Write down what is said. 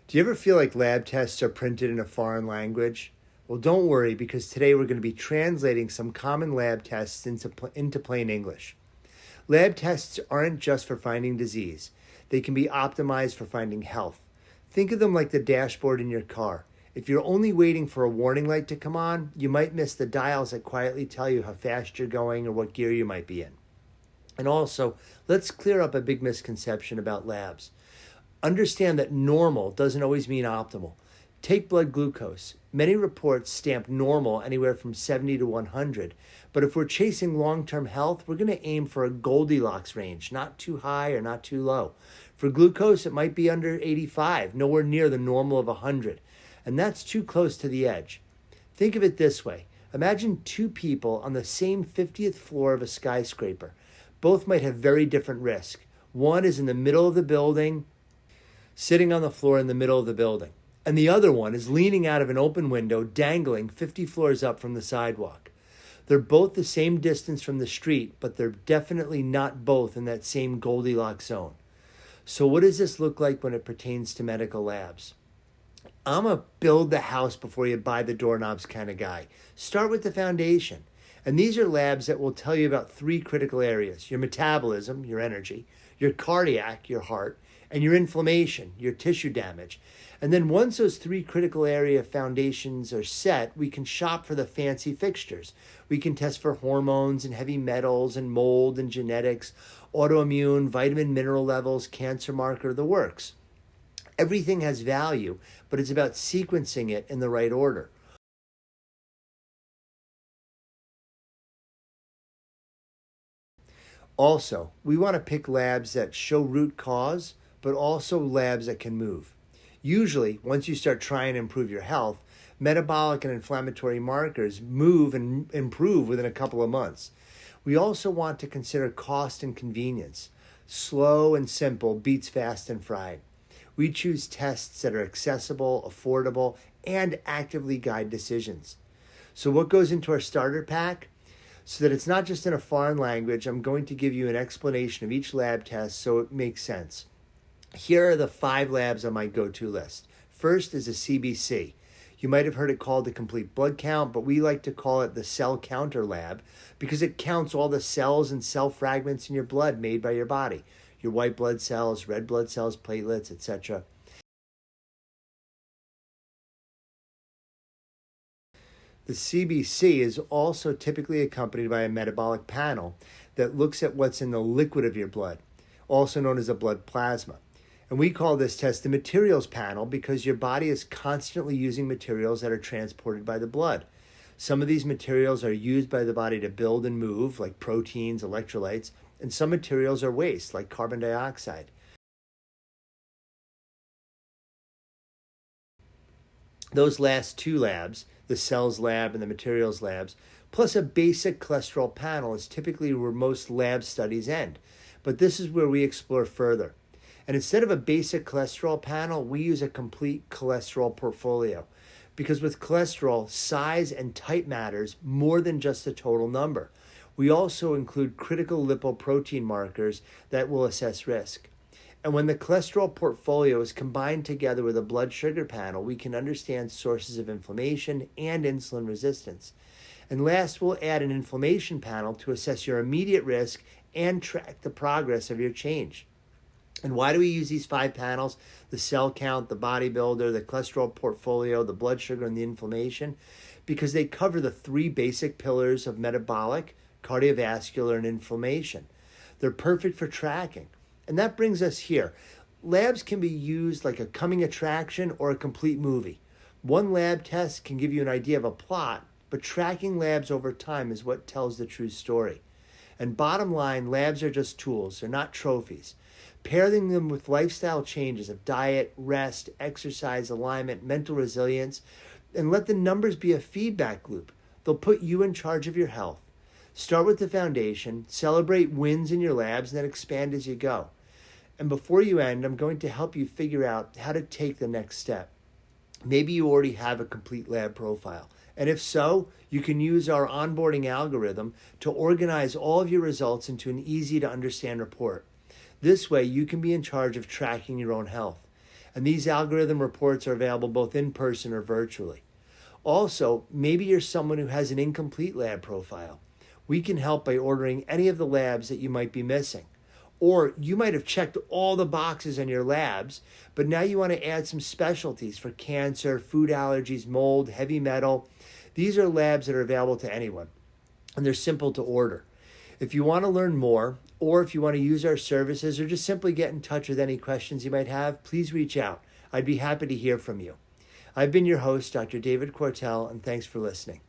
Do you ever feel like lab tests are printed in a foreign language? Well, don't worry, because today we're going to be translating some common lab tests into plain English. Lab tests aren't just for finding disease. They can be optimized for finding health. Think of them like the dashboard in your car. If you're only waiting for a warning light to come on, you might miss the dials that quietly tell you how fast you're going or what gear you might be in. And also, let's clear up a big misconception about labs. Understand that normal doesn't always mean optimal. Take blood glucose. Many reports stamp normal anywhere from 70 to 100. But if we're chasing long-term health, we're going to aim for a Goldilocks range, not too high or not too low. For glucose, it might be under 85, nowhere near the normal of 100. And that's too close to the edge. Think of it this way. Imagine two people on the same 50th floor of a skyscraper. Both might have very different risk. One is in the middle of the building, sitting on the floor in the middle of the building. And the other one is leaning out of an open window, dangling 50 floors up from the sidewalk. They're both the same distance from the street, but they're definitely not both in that same Goldilocks zone. So what does this look like when it pertains to medical labs? I'm a build the house before you buy the doorknobs kind of guy. Start with the foundation. And these are labs that will tell you about three critical areas: your metabolism, your energy, your cardiac, your heart, and your inflammation, your tissue damage. And then once those three critical area foundations are set, we can shop for the fancy fixtures. We can test for hormones and heavy metals and mold and genetics, autoimmune, vitamin, mineral levels, cancer marker, the works. Everything has value, but it's about sequencing it in the right order. Also, we want to pick labs that show root cause, but also labs that can move. Usually, once you start trying to improve your health, metabolic and inflammatory markers move and improve within a couple of months. We also want to consider cost and convenience. Slow and simple beats fast and fried. We choose tests that are accessible, affordable, and actively guide decisions. So what goes into our starter pack? So that it's not just in a foreign language, I'm going to give you an explanation of each lab test so it makes sense. Here are the 5 labs on my go-to list. First is a CBC. You might have heard it called the complete blood count, but we like to call it the cell counter lab because it counts all the cells and cell fragments in your blood made by your body. Your white blood cells, red blood cells, platelets, etc. The CBC is also typically accompanied by a metabolic panel that looks at what's in the liquid of your blood, also known as a blood plasma. And we call this test the materials panel because your body is constantly using materials that are transported by the blood. Some of these materials are used by the body to build and move, like proteins, electrolytes, and some materials are waste, like carbon dioxide. Those last 2 labs, the cells lab and the materials labs, plus a basic cholesterol panel is typically where most lab studies end. But this is where we explore further. And instead of a basic cholesterol panel, we use a complete cholesterol portfolio. Because with cholesterol, size and type matters more than just the total number. We also include critical lipoprotein markers that will assess risk. And when the cholesterol portfolio is combined together with a blood sugar panel, we can understand sources of inflammation and insulin resistance. And last, we'll add an inflammation panel to assess your immediate risk and track the progress of your change. And why do we use these 5 panels? The cell count, the bodybuilder, the cholesterol portfolio, the blood sugar, and the inflammation? Because they cover the 3 basic pillars of metabolic, cardiovascular, and inflammation. They're perfect for tracking. And that brings us here. Labs can be used like a coming attraction or a complete movie. One lab test can give you an idea of a plot, but tracking labs over time is what tells the true story. And bottom line, labs are just tools. They're not trophies. Pairing them with lifestyle changes of diet, rest, exercise, alignment, mental resilience, and let the numbers be a feedback loop. They'll put you in charge of your health. Start with the foundation, celebrate wins in your labs, and then expand as you go. And before you end, I'm going to help you figure out how to take the next step. Maybe you already have a complete lab profile. And if so, you can use our onboarding algorithm to organize all of your results into an easy to understand report. This way, you can be in charge of tracking your own health. And these algorithm reports are available both in person or virtually. Also, maybe you're someone who has an incomplete lab profile. We can help by ordering any of the labs that you might be missing. Or you might have checked all the boxes on your labs, but now you want to add some specialties for cancer, food allergies, mold, heavy metal. These are labs that are available to anyone, and they're simple to order. If you want to learn more, or if you want to use our services, or just simply get in touch with any questions you might have, please reach out. I'd be happy to hear from you. I've been your host, Dr. David Quartell, and thanks for listening.